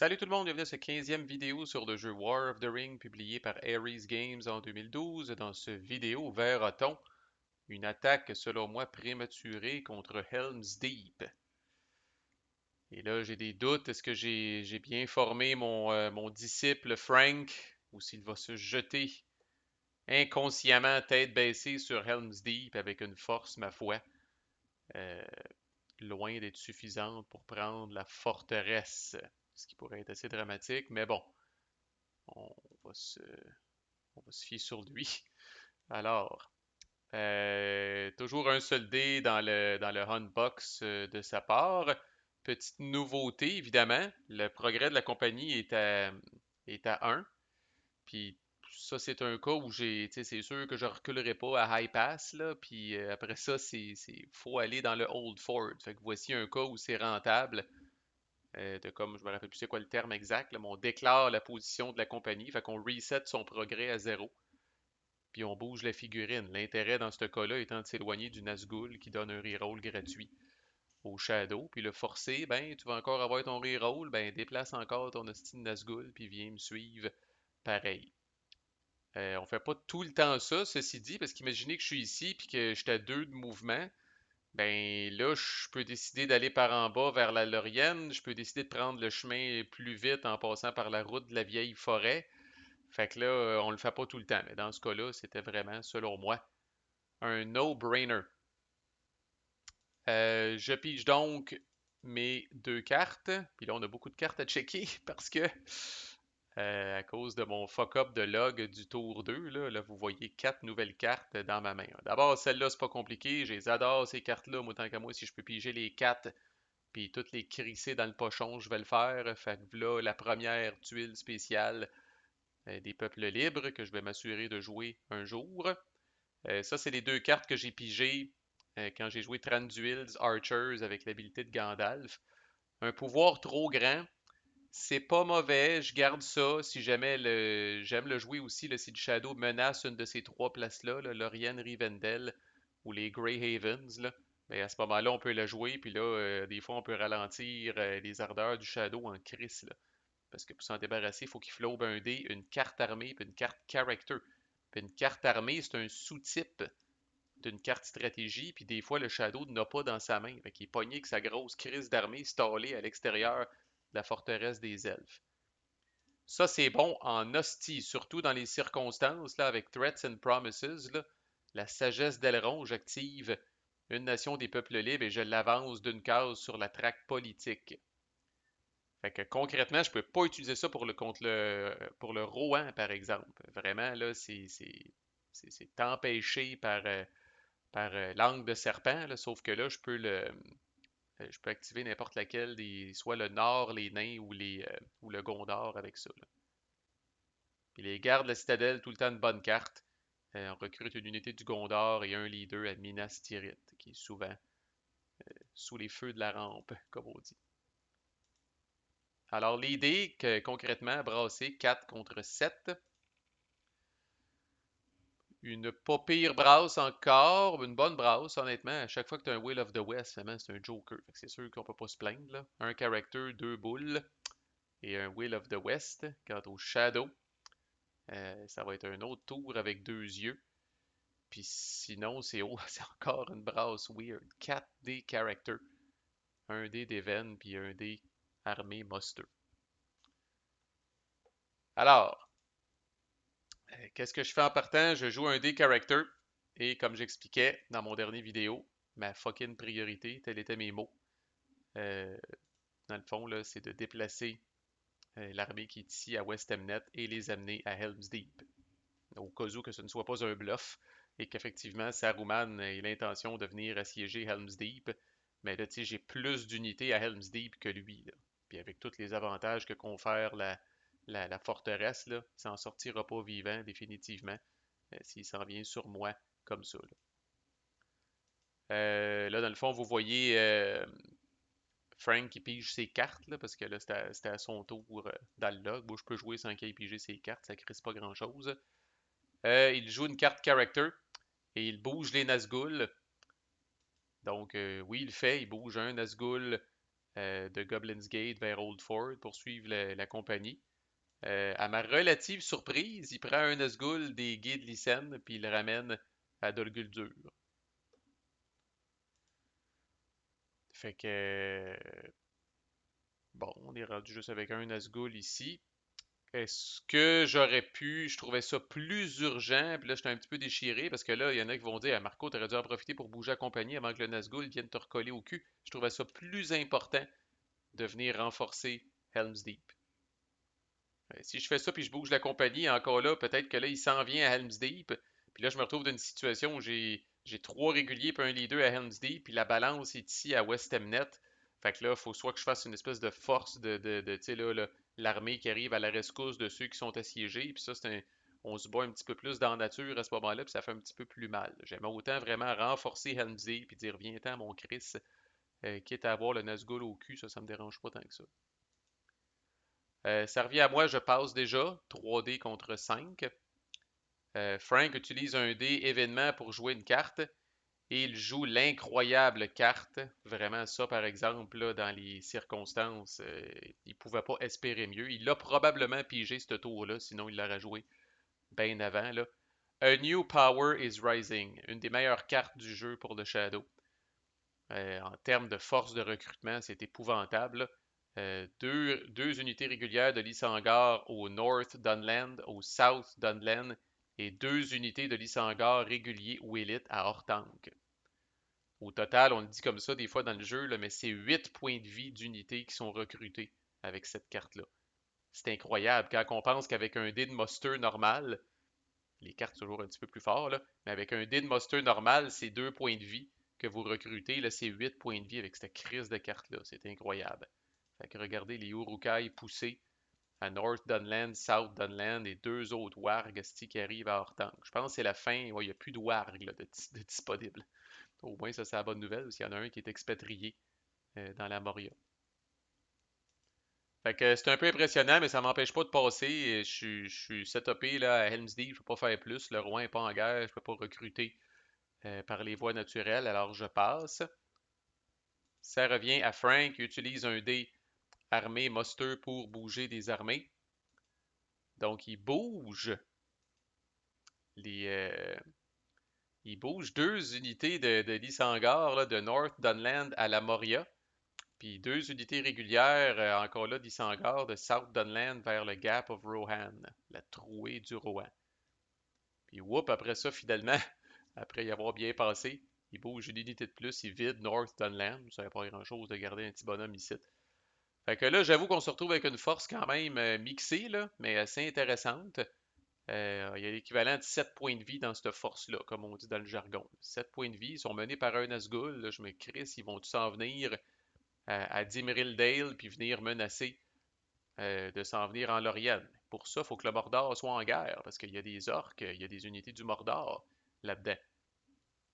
Salut tout le monde, bienvenue à cette 15e vidéo sur le jeu War of the Ring publié par Ares Games en 2012. Dans cette vidéo, verra-t-on une attaque selon moi prématurée contre Helm's Deep. Et là, j'ai des doutes, est-ce que j'ai bien formé mon disciple Frank ou s'il va se jeter inconsciemment tête baissée sur Helm's Deep avec une force, ma foi, euh, loin d'être suffisante pour prendre la forteresse, ce qui pourrait être assez dramatique, mais bon, on va se, on va se fier sur lui. Alors, toujours un seul dé dans le Huntbox de sa part. Petite nouveauté, évidemment, le progrès de la compagnie est à 1. Puis ça, c'est un cas où c'est sûr que je reculerai pas à high pass, là. Puis après ça, faut aller dans le Old Fort. Fait que voici un cas où c'est rentable. Comme je me rappelle plus c'est quoi le terme exact, là, mais on déclare la position de la compagnie, fait qu'on reset son progrès à zéro, puis on bouge la figurine. L'intérêt dans ce cas-là étant de s'éloigner du Nazgûl qui donne un reroll gratuit au Shadow, puis le forcer, ben tu vas encore avoir ton reroll, ben déplace encore ton hostie de Nazgûl, puis viens me suivre pareil. On fait pas tout le temps ça, ceci dit, parce qu'imaginez que je suis ici, puis que j'étais à 2 de mouvement, ben là, je peux décider d'aller par en bas vers la Laurienne. Je peux décider de prendre le chemin plus vite en passant par la route de la vieille forêt. Fait que là, on le fait pas tout le temps. Mais dans ce cas-là, c'était vraiment, selon moi, un no-brainer. Je pige donc mes deux cartes. Puis là, on a beaucoup de cartes à checker parce que, à cause de mon fuck-up de log du tour 2, là, vous voyez quatre nouvelles cartes dans ma main. D'abord, celle-là, c'est pas compliqué. Je les adore, ces cartes-là. Moi, tant qu'à moi, si je peux piger les quatre puis toutes les crisser dans le pochon, je vais le faire. Fait que là, la première tuile spéciale des peuples libres que je vais m'assurer de jouer un jour. Ça, c'est les deux cartes que j'ai pigées quand j'ai joué Tranduils Archers avec l'habilité de Gandalf. Un pouvoir trop grand, c'est pas mauvais, je garde ça. Si jamais j'aime le jouer aussi, là, si le Shadow menace une de ces trois places-là, là, Lorien, Rivendell ou les Grey Havens, là, ben, à ce moment-là, on peut le jouer, puis là, des fois, on peut ralentir les ardeurs du Shadow en crise, là. Parce que pour s'en débarrasser, il faut qu'il flobe un dé, une carte armée, puis une carte character. Puis une carte armée, c'est un sous-type d'une carte stratégie, puis des fois, le Shadow n'a pas dans sa main. Fait qu'il est pogné avec sa grosse crise d'armée stallée à l'extérieur de la forteresse des elfes. Ça, c'est bon en hostie, surtout dans les circonstances, là, avec Threats and Promises, là, la sagesse d'Elrond, j'active une nation des peuples libres et je l'avance d'une case sur la traque politique. Fait que concrètement, je peux pas utiliser ça pour le Rohan, par exemple. Vraiment, là, c'est empêché par langue de serpent, là, sauf que là, je peux activer n'importe laquelle soit le Nord, les nains ou le Gondor avec ça, là. Puis les gardes de la citadelle, tout le temps une bonne carte. On recrute une unité du Gondor et un leader à Minas Tirith, qui est souvent sous les feux de la rampe, comme on dit. Alors, l'idée, que concrètement, brasser 4 contre 7. Une pas pire brasse encore, une bonne brasse, honnêtement. À chaque fois que tu as un Will of the West, finalement, c'est un Joker. Fait que c'est sûr qu'on peut pas se plaindre, là. Un character, deux boules et un Will of the West. Quant au Shadow, ça va être un autre tour avec deux yeux. Puis sinon, c'est encore une brasse weird. 4D character. Un dé d'Even, puis un dé armé Muster. Alors, qu'est-ce que je fais en partant? Je joue un dé character. Et comme j'expliquais dans mon dernier vidéo, ma fucking priorité, tels étaient mes mots. Euh, dans le fond, là, c'est de déplacer l'armée qui est ici à West Emnet et les amener à Helm's Deep. Au cas où que ce ne soit pas un bluff et qu'effectivement Saruman ait l'intention de venir assiéger Helm's Deep. Mais là, tu sais, j'ai plus d'unités à Helm's Deep que lui, là. Puis avec tous les avantages que confère la forteresse, là, il s'en sortira pas vivant définitivement s'il s'en vient sur moi comme ça, là. Là, dans le fond, vous voyez Frank qui pige ses cartes, là, parce que là, c'était à son tour dans le log. Moi, je peux jouer sans qu'il ait pigé ses cartes, ça crisse pas grand-chose. Il joue une carte character et il bouge les Nazgûl. Donc, oui, il le fait, il bouge un Nazgûl de Goblin's Gate vers Old Fort pour suivre la compagnie. À ma relative surprise, il prend un Nazgûl des guides Lycen puis il le ramène à Dol Guldur. Fait que bon, on est rendu juste avec un Nazgûl ici. Est-ce que j'aurais pu, je trouvais ça plus urgent, puis là j'étais un petit peu déchiré parce que là, il y en a qui vont dire, ah, Marco, t'aurais dû en profiter pour bouger la compagnie avant que le Nazgûl vienne te recoller au cul. Je trouvais ça plus important de venir renforcer Helm's Deep. Si je fais ça puis je bouge la compagnie, encore là, peut-être que là, il s'en vient à Helm's Deep. Puis là, je me retrouve dans une situation où j'ai trois réguliers puis un leader à Helm's Deep, puis la balance est ici à West Emnet. Fait que là, il faut soit que je fasse une espèce de force de tu sais, là, l'armée qui arrive à la rescousse de ceux qui sont assiégés. Puis ça, on se bat un petit peu plus dans la nature à ce moment-là, puis ça fait un petit peu plus mal. J'aime autant vraiment renforcer Helm's Deep puis dire, viens-t'en, mon Chris, quitte à avoir le Nazgûl au cul, ça me dérange pas tant que ça. Ça revient à moi, je passe déjà 3D contre 5. Frank utilise un dé événement pour jouer une carte et il joue l'incroyable carte. Vraiment, ça, par exemple, là, dans les circonstances, il ne pouvait pas espérer mieux. Il l'a probablement pigé ce tour-là, sinon il l'aurait joué bien avant. Là. A New Power is Rising, une des meilleures cartes du jeu pour le Shadow. En termes de force de recrutement, c'est épouvantable. Deux unités régulières de Lysangar au North Dunland, au South Dunland, et deux unités de Lysangar réguliers ou élites à Hortank. Au total, on le dit comme ça des fois dans le jeu, là, mais c'est 8 points de vie d'unités qui sont recrutés avec cette carte-là. C'est incroyable quand on pense qu'avec un dé de muster normal, les cartes sont toujours un petit peu plus forts, là, mais avec un dé de muster normal, c'est 2 points de vie que vous recrutez. Là, c'est 8 points de vie avec cette crise de carte-là. C'est incroyable. Fait que regardez les Urukai pousser à North Dunland, South Dunland et deux autres wargs qui arrivent à Hortank. Je pense que c'est la fin. Ouais, il n'y a plus de wargs là, de disponibles. Au moins, ça, c'est la bonne nouvelle. Parce qu'il y en a un qui est expatrié dans la Moria. Fait que c'est un peu impressionnant, mais ça m'empêche pas de passer. Je suis setupé là, à Helm's Deep, je peux pas faire plus. Le roi n'est pas en guerre, je peux pas recruter par les voies naturelles, alors je passe. Ça revient à Frank, qui utilise un dé armé muster pour bouger des armées. Donc les, euh, il bouge deux unités de Lysangar, là, de North Dunland à la Moria, puis deux unités régulières, encore là, d'Isengard, de South Dunland vers le Gap of Rohan, la trouée du Rohan. Puis whoop, après ça, finalement, après y avoir bien passé, il bouge une unité de plus, il vide North Dunland. Ça ne pas grand-chose de garder un petit bonhomme ici. Fait que là, j'avoue qu'on se retrouve avec une force quand même mixée, là, mais assez intéressante. Il y a l'équivalent de 7 points de vie dans cette force-là, comme on dit dans le jargon. 7 points de vie, ils sont menés par un Nazgûl. Là, je me crisse, ils vont tous s'en venir à Dimrildale puis venir menacer de s'en venir en Lorien. Pour ça, il faut que le Mordor soit en guerre, parce qu'il y a des orques, il y a des unités du Mordor là-dedans.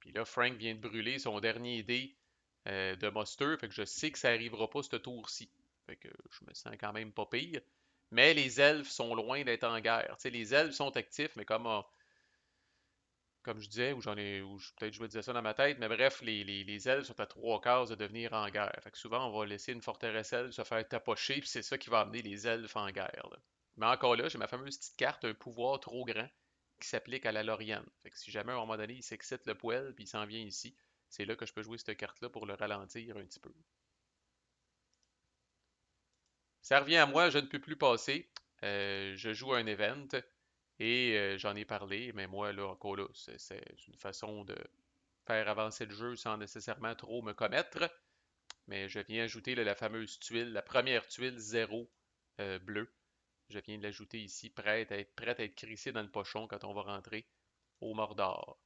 Puis là, Frank vient de brûler son dernier dé de Muster, fait que je sais que ça n'arrivera pas ce tour-ci. Fait que je me sens quand même pas pire. Mais les elfes sont loin d'être en guerre. Tu sais, les elfes sont actifs, mais comme je disais, peut-être je me disais ça dans ma tête, mais bref, les elfes sont à trois quarts de devenir en guerre. Fait que souvent, on va laisser une forteresse elfe se faire tapocher, puis c'est ça qui va amener les elfes en guerre. Là. Mais encore là, j'ai ma fameuse petite carte, un pouvoir trop grand, qui s'applique à la Lorienne. Fait que si jamais à un moment donné, il s'excite le poêle, puis il s'en vient ici, c'est là que je peux jouer cette carte-là pour le ralentir un petit peu. Ça revient à moi, je ne peux plus passer. Je joue un event et j'en ai parlé, mais moi, là, encore là, c'est une façon de faire avancer le jeu sans nécessairement trop me commettre. Mais je viens ajouter là, la fameuse tuile, la première tuile zéro bleue. Je viens de l'ajouter ici, prête à être crissée dans le pochon quand on va rentrer au Mordor.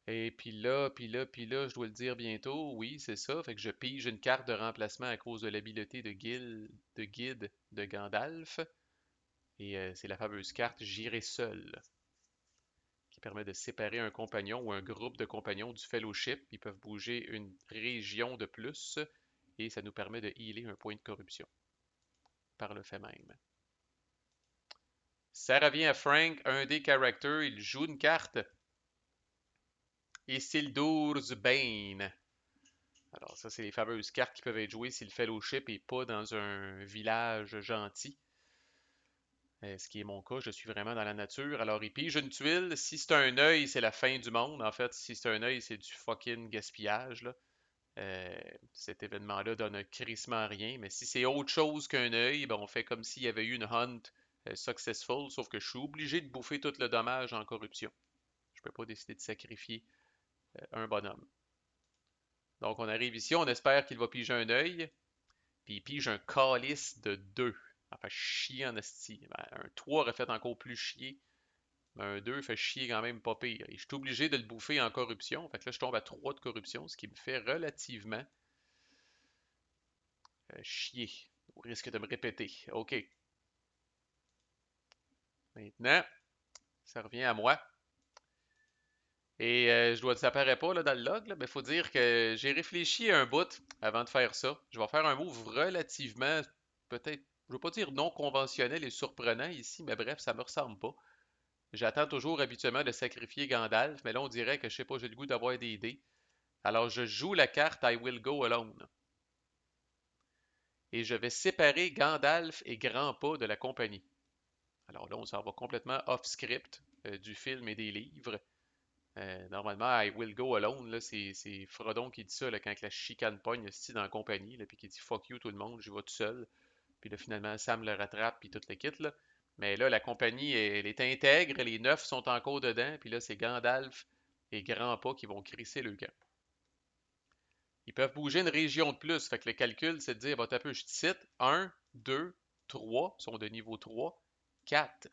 Et puis là, je dois le dire bientôt, oui, c'est ça. Fait que je pige une carte de remplacement à cause de l'habileté de guide de Gandalf. Et c'est la fameuse carte J'irai seul, qui permet de séparer un compagnon ou un groupe de compagnons du fellowship. Ils peuvent bouger une région de plus et ça nous permet de healer un point de corruption par le fait même. Ça revient à Frank, un des characters, il joue une carte. Isildur's Bane. Alors ça, c'est les fameuses cartes qui peuvent être jouées si le fellowship n'est pas dans un village gentil. Ce qui est mon cas, je suis vraiment dans la nature. Alors, il pige une tuile. Si c'est un œil, c'est la fin du monde. En fait, si c'est un œil, c'est du fucking gaspillage, là. Euh, Cet événement-là donne crissement rien. Mais si c'est autre chose qu'un œil, ben, on fait comme s'il y avait eu une hunt successful, sauf que je suis obligé de bouffer tout le dommage en corruption. Je peux pas décider de sacrifier un bonhomme. Donc, on arrive ici, on espère qu'il va piger un œil, puis il pige un calice de 2. Enfin, chier en esti. Ben, un 3 aurait fait encore plus chier. Mais un 2 fait chier quand même pas pire. Et je suis obligé de le bouffer en corruption. Fait que là, je tombe à 3 de corruption, ce qui me fait relativement chier. Au risque de me répéter. OK. Maintenant, ça revient à moi. Et ça paraît pas là, dans le log, là, mais il faut dire que j'ai réfléchi un bout avant de faire ça. Je vais faire un move relativement, peut-être, je veux pas dire non conventionnel et surprenant ici, mais bref, ça me ressemble pas. J'attends toujours habituellement de sacrifier Gandalf, mais là on dirait que je sais pas, j'ai le goût d'avoir des dés. Alors je joue la carte I Will Go Alone. Et je vais séparer Gandalf et Grandpa de la compagnie. Alors là, on s'en va complètement off-script du film et des livres. Normalement, I will go alone, là, c'est Frodon qui dit ça là, quand la chicane pogne dans la compagnie, là, puis qui dit fuck you tout le monde, j'y vais tout seul. Puis là, finalement, Sam le rattrape, puis tout le kit. Là. Mais là, la compagnie, elle est intègre, les neufs sont encore dedans, puis là, c'est Gandalf et Grandpa qui vont crisser le camp. Ils peuvent bouger une région de plus, fait que le calcul, c'est de dire, bah, t'as peu, je te cite, 1, 2, 3, sont de niveau 3, 4.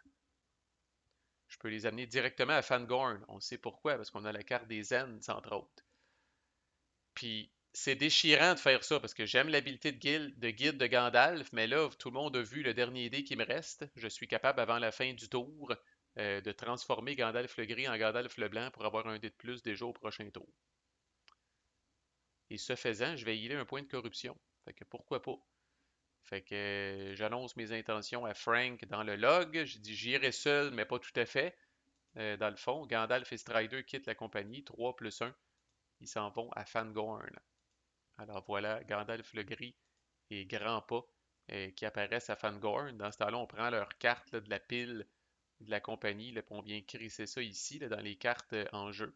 Je peux les amener directement à Fangorn. On sait pourquoi, parce qu'on a la carte des Ents, entre autres. Puis c'est déchirant de faire ça parce que j'aime l'habilité de guide de Gandalf, mais là, tout le monde a vu le dernier dé qui me reste. Je suis capable, avant la fin du tour, de transformer Gandalf le gris en Gandalf le blanc pour avoir un dé de plus déjà au prochain tour. Et ce faisant, je vais healer un point de corruption. Fait que pourquoi pas? Fait que j'annonce mes intentions à Frank dans le log. Je dis j'irai seul, mais pas tout à fait. Dans le fond, Gandalf et Strider quittent la compagnie. 3 plus 1. Ils s'en vont à Fangorn. Alors voilà, Gandalf le gris et Grandpa qui apparaissent à Fangorn. Dans ce temps-là, on prend leur carte là, de la pile de la compagnie, là, puis on vient crisser ça ici, là, dans les cartes en jeu.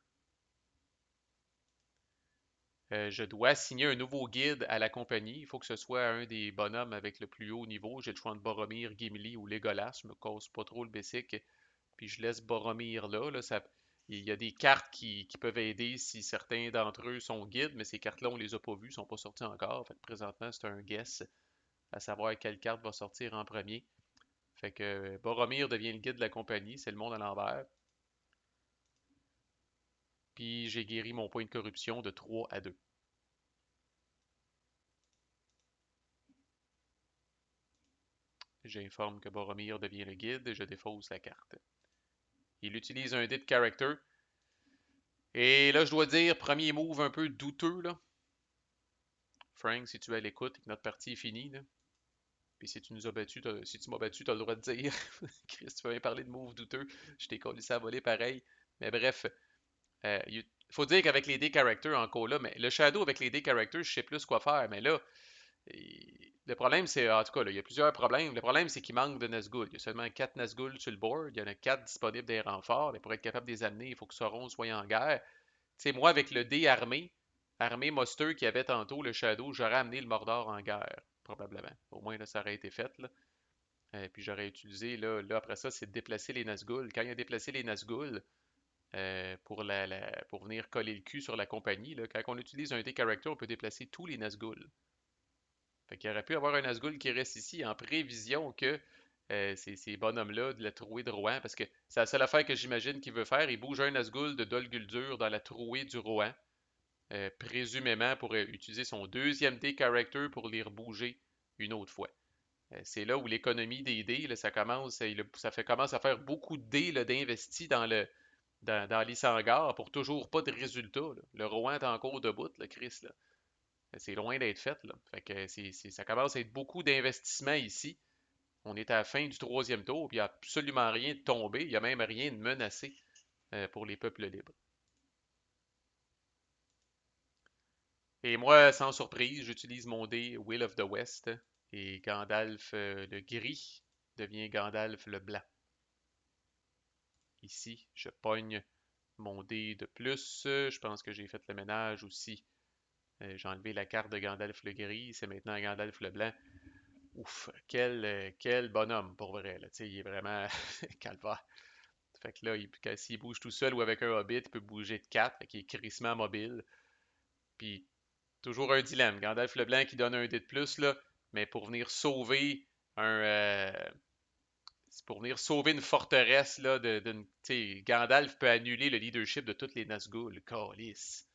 Je dois assigner un nouveau guide à la compagnie. Il faut que ce soit un des bonhommes avec le plus haut niveau. J'ai le choix de Boromir, Gimli ou Legolas. Je me cause pas trop le basic. Puis je laisse Boromir là. Il y a des cartes qui peuvent aider si certains d'entre eux sont guides, mais ces cartes-là, on les a pas vues, sont pas sorties encore. Fait que présentement, c'est un guess à savoir quelle carte va sortir en premier. Fait que Boromir devient le guide de la compagnie, c'est le monde à l'envers. Puis j'ai guéri mon point de corruption de 3 à 2. J'informe que Boromir devient le guide et je défausse la carte. Il utilise un dé de character. Et là, je dois dire, premier move un peu douteux, là. Frank, si tu es à l'écoute et que notre partie est finie, là. Puis si tu nous as battu, si tu m'as battu, tu as le droit de dire. Chris, tu peux bien parler de move douteux. Je t'ai collé ça à voler pareil. Mais bref, il faut dire qu'avec les D-characters encore là, mais le Shadow avec les D-characters, je sais plus quoi faire. Mais là, le problème, c'est, en tout cas, là, il y a plusieurs problèmes. Le problème, c'est qu'il manque de Nazgûl. Il y a seulement 4 Nazgûl sur le board. Il y en a 4 disponibles des renforts. Mais pour être capable de les amener, il faut que Sauron soit en guerre. Tu sais, moi, avec le dé armé Monster qui avait tantôt le Shadow, j'aurais amené le Mordor en guerre, probablement. Au moins, là, ça aurait été fait, là. Puis j'aurais utilisé, là, après ça, c'est de déplacer les Nazgûl. Quand il a déplacé les Nazgûl, pour venir coller le cul sur la compagnie, là, quand on utilise un D-Character, on peut déplacer tous les Nazgûl. Fait qu'il aurait pu avoir un Nazgûl qui reste ici en prévision que ces bonhommes-là de la trouée de Rohan, parce que c'est la seule affaire que j'imagine qu'il veut faire. Il bouge un Nazgûl de Dol Guldur dans la trouée du Rohan, présumément pour utiliser son deuxième D-Character pour les rebouger une autre fois. C'est là où l'économie des dés, là, commence à faire beaucoup de dés d'investis dans l'Isengard pour toujours pas de résultat. Là. Le Rohan est encore debout, le Chris. Là. C'est loin d'être fait. Là. Fait que ça commence à être beaucoup d'investissements ici. On est à la fin du troisième tour, puis il n'y a absolument rien de tombé. Il n'y a même rien de menacé pour les peuples libres. Et moi, sans surprise, j'utilise mon dé Will of the West et Gandalf le gris devient Gandalf le blanc. Ici, je pogne mon dé de plus. Je pense que j'ai fait le ménage aussi. J'ai enlevé la carte de Gandalf le gris, c'est maintenant Gandalf le blanc. Ouf, quel bonhomme pour vrai. Là. Tu sais, il est vraiment calvaire. Fait que là, s'il bouge tout seul ou avec un hobbit, il peut bouger de 4, fait qu'il est crissement mobile. Puis toujours un dilemme. Gandalf le blanc qui donne un dé de plus, là, mais pour venir sauver un. C'est pour venir sauver une forteresse, là, Gandalf peut annuler le leadership de toutes les Nazgûl. Calice.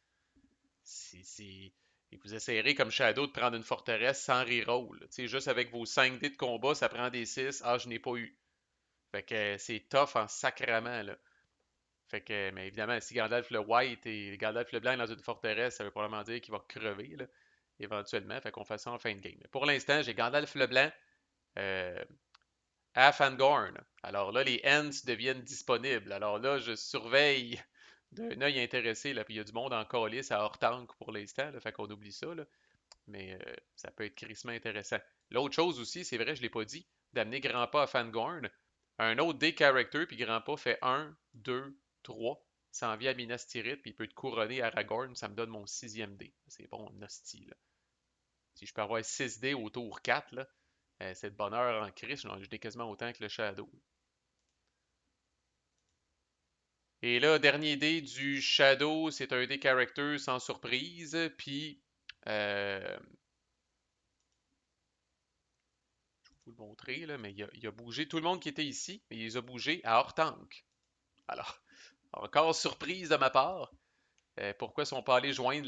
C'est. Et vous essayerez comme Shadow de prendre une forteresse sans reroll. Juste avec vos 5 dés de combat, ça prend des 6. Ah, je n'ai pas eu. Fait que c'est tough en sacrament, là. Fait que, mais évidemment, si Gandalf le White et Gandalf le Blanc est dans une forteresse, ça veut probablement dire qu'il va crever, là, éventuellement. Fait qu'on fait ça en fin de game. Mais pour l'instant, j'ai Gandalf le Blanc euh, à Fangorn. Alors là, les Ents deviennent disponibles. Alors là, je surveille d'un œil intéressé, là, puis il y a du monde en calice à hors-tank pour l'instant, là, fait qu'on oublie ça, là. Mais ça peut être crissement intéressant. L'autre chose aussi, c'est vrai, je ne l'ai pas dit, d'amener Grandpa à Fangorn. Un autre des characters, puis Grandpa fait un, 2, 3. S'en vient à Minas Tirith, puis il peut te couronner Aragorn, ça me donne mon sixième dé. C'est bon, hostie, là. Si je peux avoir 6 dés au tour 4, là, c'est de bonheur en Christ, j'en ai quasiment autant que le Shadow. Et là, dernier dé du Shadow, c'est un dé character sans surprise, puis euh, vous le montrer, là, mais il a bougé. Tout le monde qui était ici, mais il les a bougés à hors-tank. Alors, encore surprise de ma part. Pourquoi ils sont pas allés joindre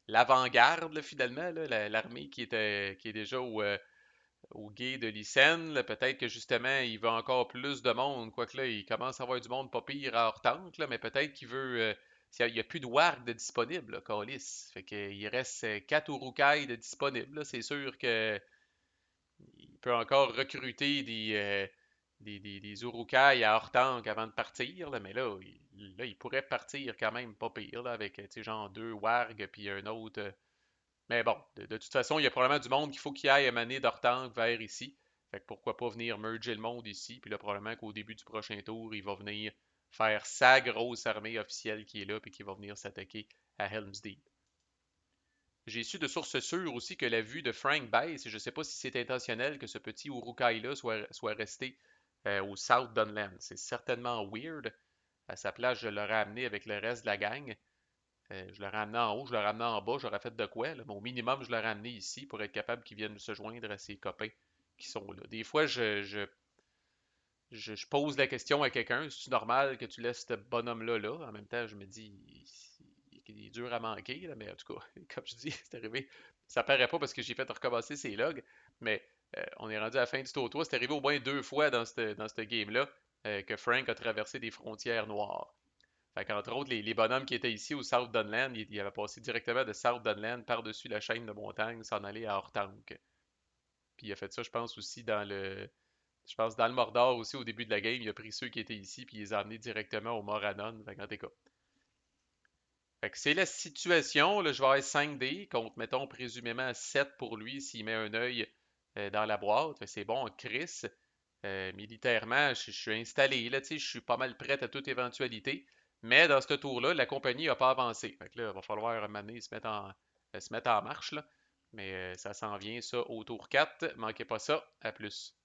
l'avant-garde, là, finalement, là, l'armée qui est déjà au gué de Lycenne. Peut-être que justement, il veut encore plus de monde. Quoique là, il commence à avoir du monde pas pire à hors-tank, là, mais peut-être qu'il veut. Il n'y a plus de warg de disponible, là, Callis. Fait qu'il reste 4 Urukai de disponibles. C'est sûr que il peut encore recruter des Urukai à hors-tank avant de partir, là, mais là, il pourrait partir quand même pas pire, là, avec, genre 2 wargs puis un autre. Mais bon, de toute façon, il y a probablement du monde qu'il faut qu'il aille amener d'hors-tank vers ici. Fait que pourquoi pas venir merger le monde ici, puis là, probablement qu'au début du prochain tour, il va venir faire sa grosse armée officielle qui est là, puis qui va venir s'attaquer à Helm's Deep. J'ai su de sources sûres aussi que la vue de Frank baisse, et je ne sais pas si c'est intentionnel que ce petit Urukai-là soit resté au South Dunland. C'est certainement weird. À sa place, je l'aurais amené avec le reste de la gang. Je l'aurais amené en haut, je l'aurais amené en bas, j'aurais fait de quoi, là. Mais au minimum, je l'aurais amené ici pour être capable qu'ils viennent se joindre à ses copains qui sont là. Des fois, je pose la question à quelqu'un, c'est normal que tu laisses ce bonhomme-là là? En même temps, je me dis, il est dur à manquer, là, mais en tout cas, comme je dis, c'est arrivé. Ça paraît pas parce que j'ai fait recommencer ses logs, mais on est rendu à la fin du tour. C'est arrivé au moins 2 fois dans ce game-là que Frank a traversé des frontières noires. Fait qu'entre autres, les bonhommes qui étaient ici au South Dunland, ils avaient passé directement de South Dunland par-dessus la chaîne de montagne, s'en aller à Hortank. Puis il a fait ça, je pense, aussi je pense dans le Mordor aussi au début de la game, il a pris ceux qui étaient ici puis il les a amenés directement au Moranon. Fait qu'en tout cas. Fait que c'est la situation. Là, je vais avoir 5 dés contre, mettons, présumément 7 pour lui s'il met un œil dans la boîte. Fait que c'est bon, Chris. Militairement, je suis installé. Là, je suis pas mal prêt à toute éventualité. Mais dans ce tour-là, la compagnie n'a pas avancé. Fait que là, il va falloir un moment donné se mettre en marche. Là. Mais ça s'en vient, ça, au tour 4. Manquez pas ça. À plus.